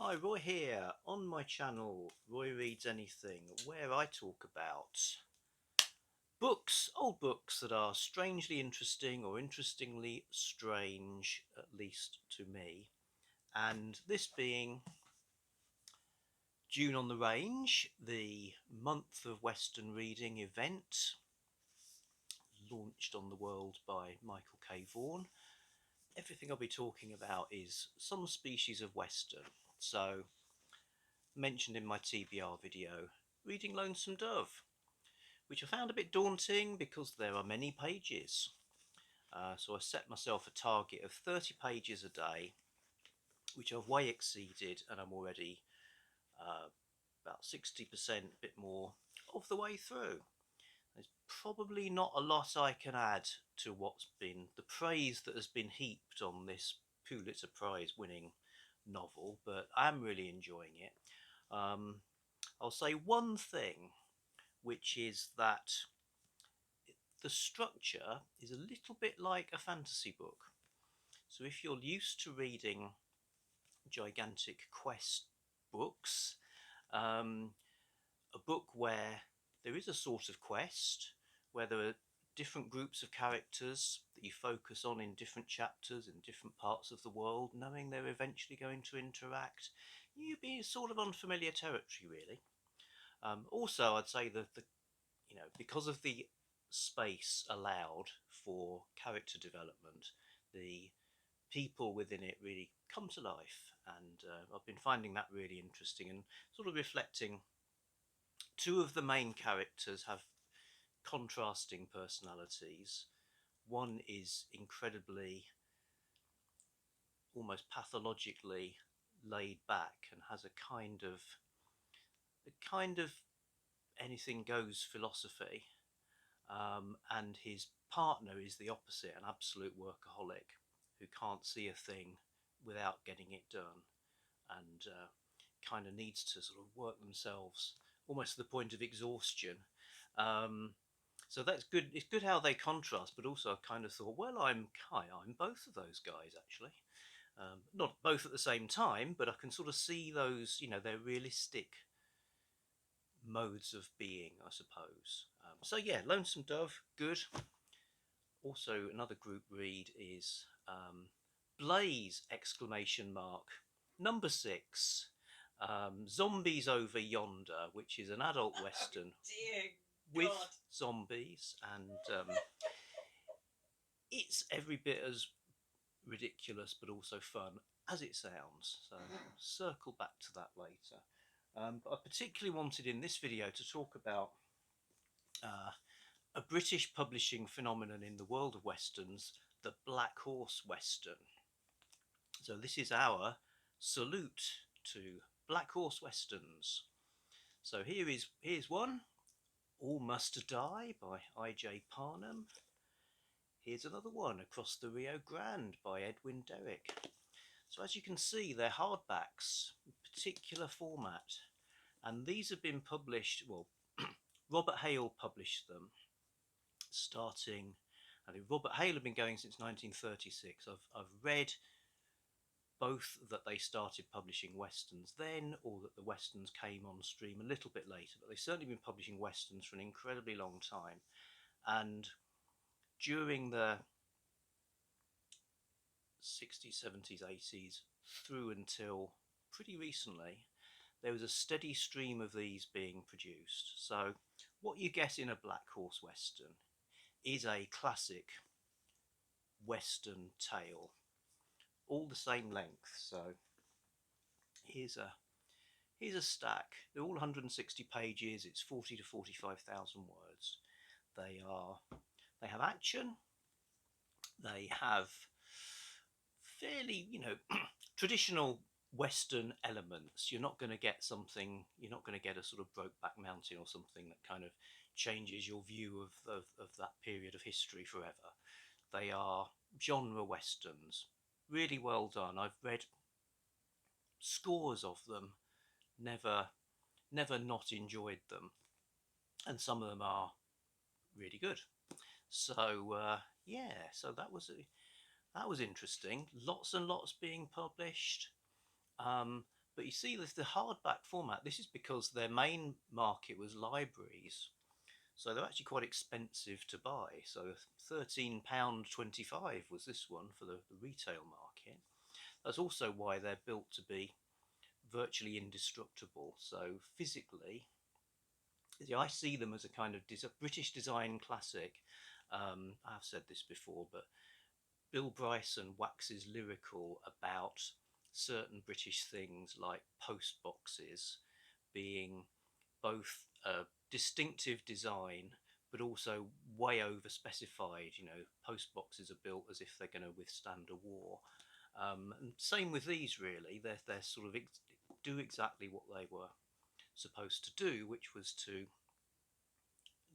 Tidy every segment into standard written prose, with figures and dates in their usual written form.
Hi, Roy here on my channel, Roy Reads Anything, where I talk about books, old books that are strangely interesting or interestingly strange, at least to me. And this being June on the Range, the month of Western reading event launched on the world by Michael K. Vaughan. Everything I'll be talking about is some species of Western. So, mentioned in my TBR video, reading Lonesome Dove, which I found a bit daunting because there are many pages. So I set myself a target of 30 pages a day, which I've way exceeded, and I'm already about 60%, a bit more, of the way through. There's probably not a lot I can add to what's been the praise that has been heaped on this Pulitzer Prize winning novel, but I'm really enjoying it. I'll say one thing, which is that the structure is a little bit like a fantasy book. So if you're used to reading gigantic quest books, a book where there is a sort of quest, where there are different groups of characters that you focus on in different chapters in different parts of the world, knowing they're eventually going to interact, you'd be sort of unfamiliar territory, really. Also, I'd say that because of the space allowed for character development, the people within it really come to life, and I've been finding that really interesting and sort of reflecting. Two of the main characters have contrasting personalities. One is incredibly, almost pathologically laid back and has a kind of anything goes philosophy, and his partner is the opposite, an absolute workaholic who can't see a thing without getting it done, and kind of needs to sort of work themselves almost to the point of exhaustion. Um, so that's good. It's good how they contrast, but also I kind of thought, well, I'm both of those guys actually. Not both at the same time, but I can sort of see those. They're realistic modes of being, I suppose. So yeah, Lonesome Dove, good. Also, another group read is Blaze! Exclamation mark. Number 6, Zombies Over Yonder, which is an adult western Dear with God. zombies, and it's every bit as ridiculous but also fun as it sounds. So circle back to that later. But I particularly wanted in this video to talk about uh, a British publishing phenomenon in the world of westerns, the Black Horse Western. So this is our salute to Black Horse Westerns. So here's one, All Must Die by I.J. Parnham. Here's another one, Across the Rio Grande by Edwin Derrick. So as you can see, they're hardbacks, particular format, and these have been published, well, Robert Hale published them starting, I think Robert Hale had been going since 1936. I've read both that they started publishing westerns then, or that the westerns came on stream a little bit later, but they've certainly been publishing westerns for an incredibly long time. And during the 60s, 70s, 80s, through until pretty recently, there was a steady stream of these being produced. So what you get in a Black Horse Western is a classic Western tale, all the same length. So here's a stack. They're all 160 pages. It's 40 to 45,000 words. They have action. They have fairly, traditional Western elements. You're not going to get something. You're not going to get a sort of Brokeback Mountain or something that kind of changes your view of that period of history forever. They are genre westerns, really well done. I've read scores of them, never not enjoyed them, and some of them are really good. So yeah, so that was interesting. Lots and lots being published, But you see, the hardback format, this is because their main market was libraries. So they're actually quite expensive to buy. So £13.25 was this one for the retail market. That's also why they're built to be virtually indestructible. So physically, I see them as a kind of British design classic. I've said this before, but Bill Bryson waxes lyrical about certain British things like post boxes being both a distinctive design but also way over specified. You know, post boxes are built as if they're going to withstand a war. And same with these, really. They're sort of do exactly what they were supposed to do, which was to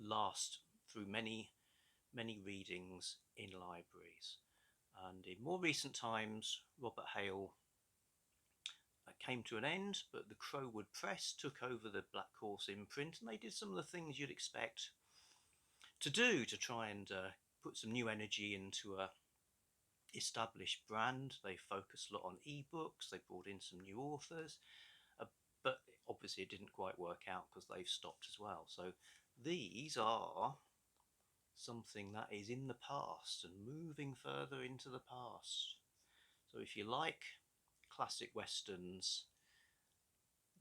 last through many readings in libraries. And in more recent times, Robert Hale came to an end, but the Crowwood Press took over the Black Horse imprint, and they did some of the things you'd expect to do to try and put some new energy into a established brand. They focused a lot on ebooks, they brought in some new authors, but obviously it didn't quite work out because they've stopped as well. So these are something that is in the past and moving further into the past. So if you like classic westerns,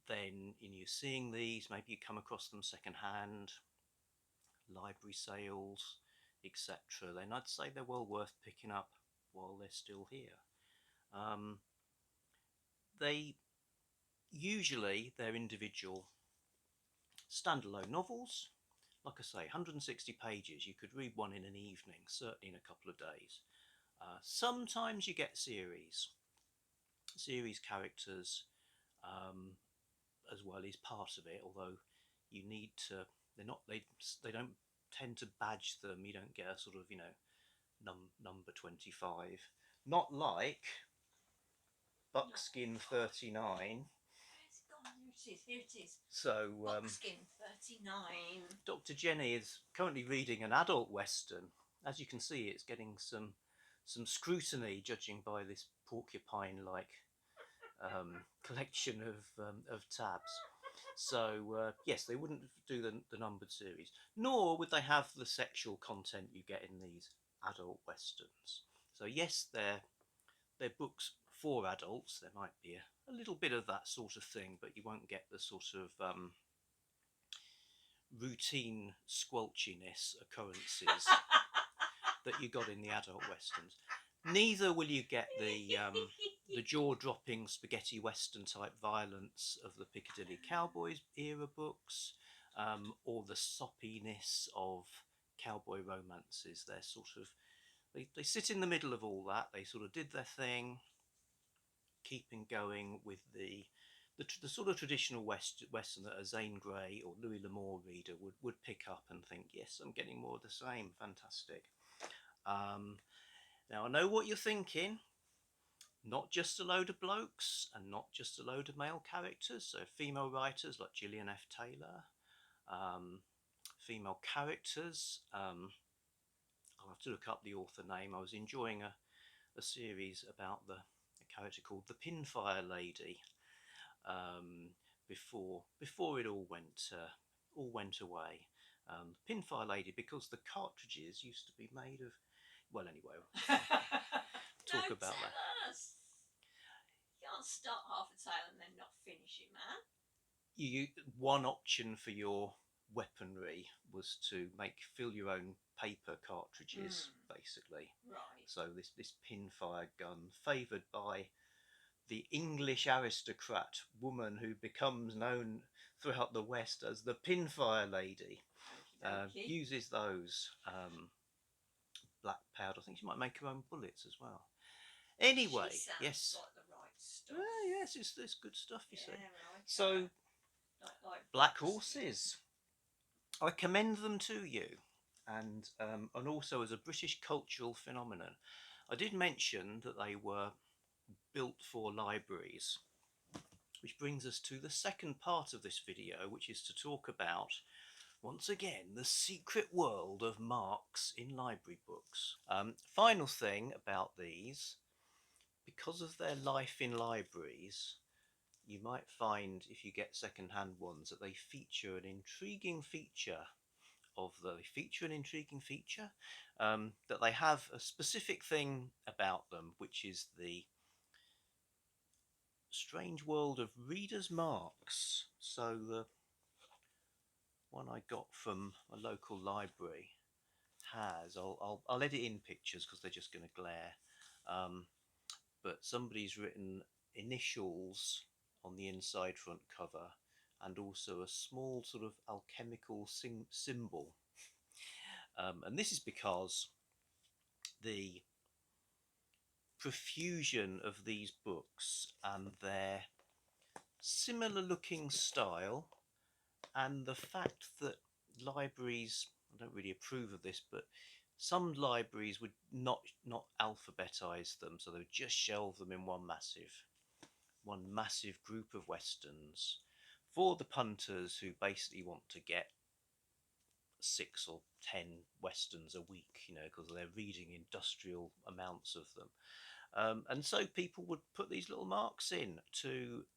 then you're seeing these, maybe you come across them secondhand, library sales, etc., then I'd say they're well worth picking up while they're still here. They're individual standalone novels. Like I say, 160 pages. You could read one in an evening, certainly in a couple of days. Sometimes you get series characters as well is part of it, although you need to, they don't tend to badge them. You don't get a sort of, number 25, not like Buckskin 39. Here it is. So Buckskin 39. Dr. Jenny is currently reading an adult western. As you can see, it's getting some scrutiny, judging by this porcupine-like collection of tabs. So yes, they wouldn't do the numbered series, nor would they have the sexual content you get in these adult westerns. So yes, they're books for adults. There might be a little bit of that sort of thing, but you won't get the sort of routine squelchiness occurrences that you got in the adult westerns. Neither will you get the jaw-dropping spaghetti western type violence of the Piccadilly Cowboys era books, or the soppiness of cowboy romances. They're sort of they sit in the middle of all that. They sort of did their thing, keeping going with the sort of traditional western that a Zane Grey or Louis L'Amour reader would pick up and think, yes, I'm getting more of the same. Fantastic. Now I know what you're thinking. Not just a load of blokes and not just a load of male characters. So female writers like Gillian F. Taylor, female characters. I'll have to look up the author name. I was enjoying a series about a character called the Pinfire Lady before it all went away. Pinfire Lady, because the cartridges used to be made of, well, anyway, talk about that. You can't start half a tale and then not finish it, man. One option for your weaponry was to fill your own paper cartridges, basically. Right. So this Pinfire gun, favoured by the English aristocrat woman who becomes known throughout the West as the Pinfire Lady, uses those black powder. I think she might make her own bullets as well. Anyway, yes. Like the right stuff. Yes, it's good stuff, you see. Right. So, like Black Horses, I commend them to you, and also as a British cultural phenomenon. I did mention that they were built for libraries, which brings us to the second part of this video, which is to talk about, once again, the secret world of marks in library books. Final thing about these, because of their life in libraries, you might find, if you get second-hand ones, that they feature an intriguing feature that they have a specific thing about them, which is the strange world of readers' marks. So the one I got from a local library has, I'll edit in pictures because they're just going to glare, but somebody's written initials on the inside front cover, and also a small sort of alchemical symbol. And this is because the profusion of these books and their similar looking style, and the fact that libraries, I don't really approve of this, but some libraries would not alphabetize them, so they would just shelve them in one massive group of westerns for the punters who basically want to get 6 or 10 westerns a week, because they're reading industrial amounts of them. And so people would put these little marks in to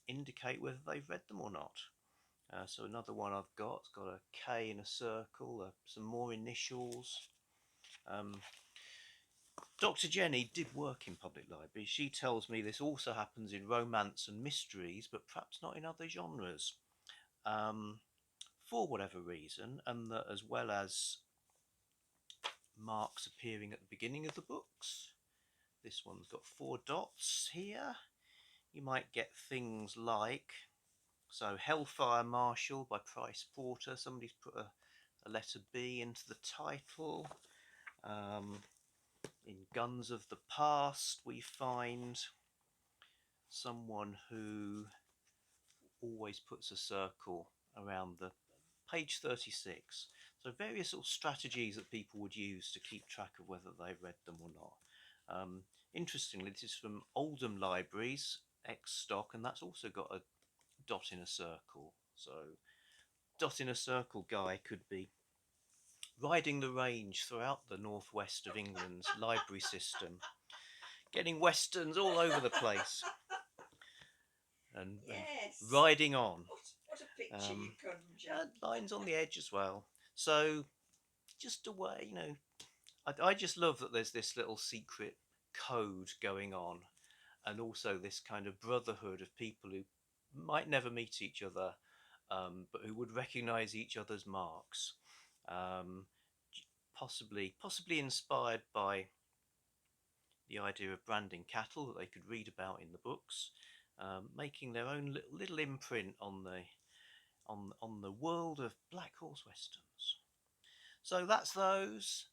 indicate whether they've read them or not. So another one I've got, it's got a K in a circle, some more initials. Dr. Jenny did work in public libraries. She tells me this also happens in romance and mysteries, but perhaps not in other genres, for whatever reason, and that as well as marks appearing at the beginning of the books, this one's got 4 dots here. You might get things like, so Hellfire Marshal by Price Porter, somebody's put a letter B into the title. In Guns of the Past, we find someone who always puts a circle around the page 36. So various sort of strategies that people would use to keep track of whether they've read them or not. Interestingly, this is from Oldham Libraries, ex-stock, and that's also got a dot in a circle. So dot in a circle guy could be riding the range throughout the northwest of England's library system, getting westerns all over the place, and riding on. What a picture you conjure. Lines on the edge as well. So just a way, I just love that there's this little secret code going on, and also this kind of brotherhood of people who might never meet each other, but who would recognise each other's marks. Possibly inspired by the idea of branding cattle that they could read about in the books, making their own little imprint on the world of Black Horse Westerns. So that's those.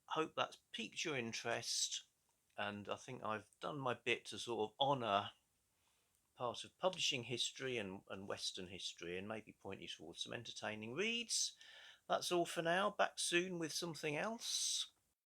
Hope that's piqued your interest, and I think I've done my bit to sort of honour part of publishing history and Western history, and maybe point you towards some entertaining reads. That's all for now. Back soon with something else.